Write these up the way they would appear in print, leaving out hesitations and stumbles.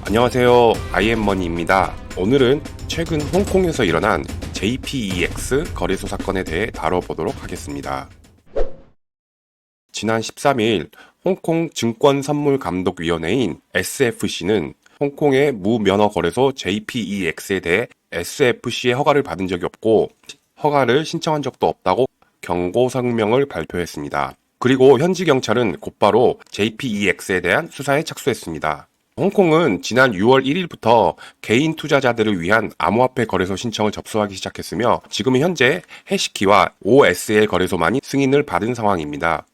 안녕하세요. IM머니입니다. 오늘은 최근 홍콩에서 일어난 JPEX 거래소 사건에 대해 다뤄보도록 하겠습니다. 지난 13일 홍콩 증권선물감독위원회인 SFC는 홍콩의 무면허 거래소 JPEX에 대해 SFC의 허가를 받은 적이 없고 허가를 신청한 적도 없다고 경고 성명을 발표했습니다. 그리고 현지 경찰은 곧바로 JPEX에 대한 수사에 착수했습니다. 홍콩은 지난 6월 1일부터 개인 투자자들을 위한 암호화폐 거래소 신청을 접수하기 시작했으며 지금은 현재 해시키와 OSL 거래소만이 승인을 받은 상황입니다.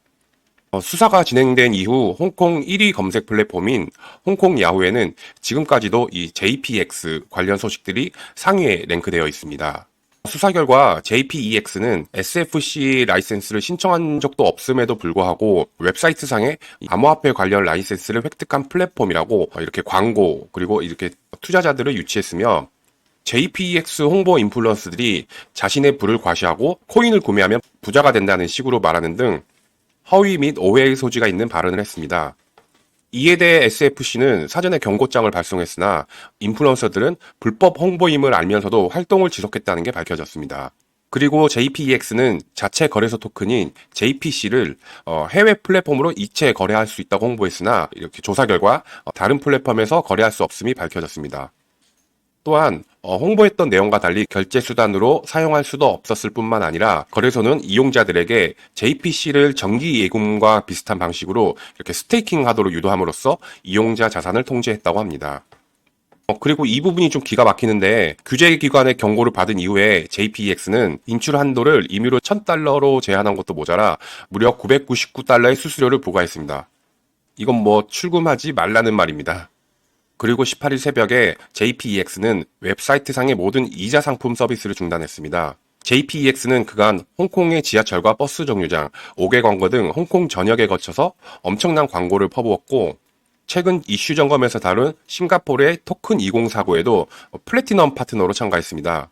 수사가 진행된 이후 홍콩 1위 검색 플랫폼인 홍콩 야후에는 지금까지도 이 JPX 관련 소식들이 상위에 랭크되어 있습니다. 수사 결과 JPEX는 SFC 라이센스를 신청한 적도 없음에도 불구하고 웹사이트상에 암호화폐 관련 라이센스를 획득한 플랫폼이라고 이렇게 광고 그리고 이렇게 투자자들을 유치했으며 JPEX 홍보 인플루언서들이 자신의 부를 과시하고 코인을 구매하면 부자가 된다는 식으로 말하는 등 허위 및 오해의 소지가 있는 발언을 했습니다. 이에 대해 SFC는 사전에 경고장을 발송했으나 인플루언서들은 불법 홍보임을 알면서도 활동을 지속했다는 게 밝혀졌습니다. 그리고 JPEX는 자체 거래소 토큰인 JPC를 해외 플랫폼으로 이체 거래할 수 있다고 홍보했으나 이렇게 조사 결과 다른 플랫폼에서 거래할 수 없음이 밝혀졌습니다. 또한 홍보했던 내용과 달리 결제 수단으로 사용할 수도 없었을 뿐만 아니라 거래소는 이용자들에게 JPC를 정기 예금과 비슷한 방식으로 이렇게 스테이킹 하도록 유도함으로써 이용자 자산을 통제했다고 합니다. 그리고 이 부분이 좀 기가 막히는데 규제기관의 경고를 받은 이후에 JPEX는 인출 한도를 임의로 $1,000로 제한한 것도 모자라 무려 $999의 수수료를 부과했습니다. 이건 뭐 출금하지 말라는 말입니다. 그리고 18일 새벽에 JPEX는 웹사이트상의 모든 이자 상품 서비스를 중단했습니다. JPEX는 그간 홍콩의 지하철과 버스 정류장, 5개 광고 등 홍콩 전역에 거쳐서 엄청난 광고를 퍼부었고 최근 이슈 점검에서 다룬 싱가포르의 토큰 2049에도 플래티넘 파트너로 참가했습니다.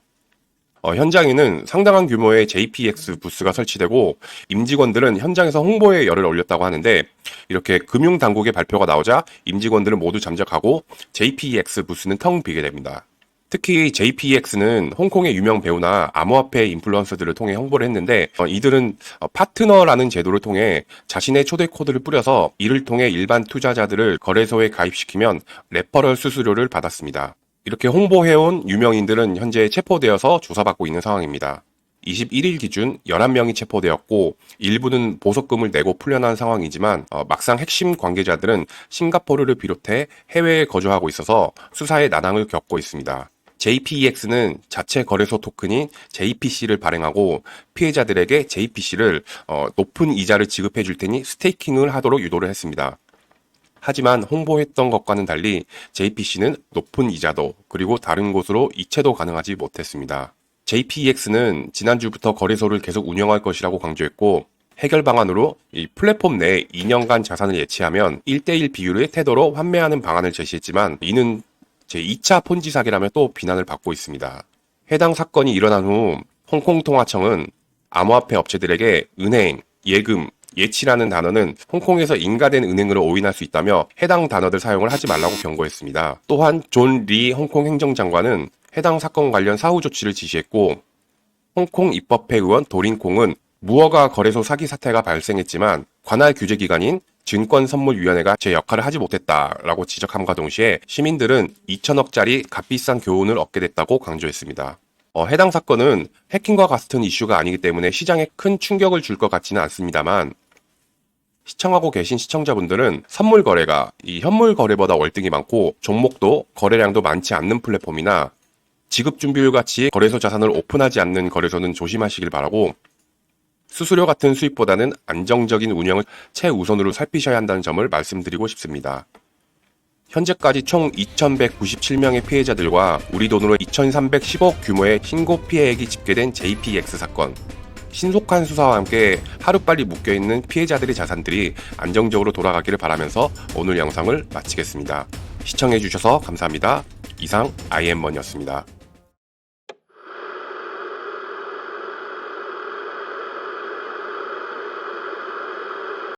현장에는 상당한 규모의 JPEX 부스가 설치되고 임직원들은 현장에서 홍보에 열을 올렸다고 하는데 이렇게 금융당국의 발표가 나오자 임직원들은 모두 잠적하고 JPEX 부스는 텅 비게 됩니다. 특히 JPEX는 홍콩의 유명 배우나 암호화폐 인플루언서들을 통해 홍보를 했는데 이들은 파트너라는 제도를 통해 자신의 초대 코드를 뿌려서 이를 통해 일반 투자자들을 거래소에 가입시키면 레퍼럴 수수료를 받았습니다. 이렇게 홍보해온 유명인들은 현재 체포되어서 조사받고 있는 상황입니다. 21일 기준 11명이 체포되었고 일부는 보석금을 내고 풀려난 상황이지만 막상 핵심 관계자들은 싱가포르를 비롯해 해외에 거주하고 있어서 수사에 난항을 겪고 있습니다. JPEX는 자체 거래소 토큰인 JPC를 발행하고 피해자들에게 JPC를 높은 이자를 지급해 줄 테니 스테이킹을 하도록 유도를 했습니다. 하지만 홍보했던 것과는 달리 JPC는 높은 이자도 그리고 다른 곳으로 이체도 가능하지 못했습니다. JPEX는 지난주부터 거래소를 계속 운영할 것이라고 강조했고 해결 방안으로 이 플랫폼 내 2년간 자산을 예치하면 1대1 비율의 태도로 환매하는 방안을 제시했지만 이는 제2차 폰지 사기라며 또 비난을 받고 있습니다. 해당 사건이 일어난 후 홍콩통화청은 암호화폐 업체들에게 은행, 예금, 예치라는 단어는 홍콩에서 인가된 은행으로 오인할 수 있다며 해당 단어들 사용을 하지 말라고 경고했습니다. 또한 존 리 홍콩 행정장관은 해당 사건 관련 사후 조치를 지시했고 홍콩 입법회 의원 도린콩은 무허가 거래소 사기 사태가 발생했지만 관할 규제기관인 증권선물위원회가 제 역할을 하지 못했다라고 지적함과 동시에 시민들은 2천억짜리 값비싼 교훈을 얻게 됐다고 강조했습니다. 해당 사건은 해킹과 같은 이슈가 아니기 때문에 시장에 큰 충격을 줄 것 같지는 않습니다만 시청하고 계신 시청자분들은 선물 거래가 이 현물 거래보다 월등히 많고 종목도 거래량도 많지 않는 플랫폼이나 지급 준비율 같이 거래소 자산을 오픈하지 않는 거래소는 조심하시길 바라고 수수료 같은 수익보다는 안정적인 운영을 최우선으로 살피셔야 한다는 점을 말씀드리고 싶습니다. 현재까지 총 2,197명의 피해자들과 우리 돈으로 2,310억 규모의 신고 피해액이 집계된 JPEX 사건. 신속한 수사와 함께 하루빨리 묶여있는 피해자들의 자산들이 안정적으로 돌아가기를 바라면서 오늘 영상을 마치겠습니다. 시청해주셔서 감사합니다. 이상 IM머니였습니다.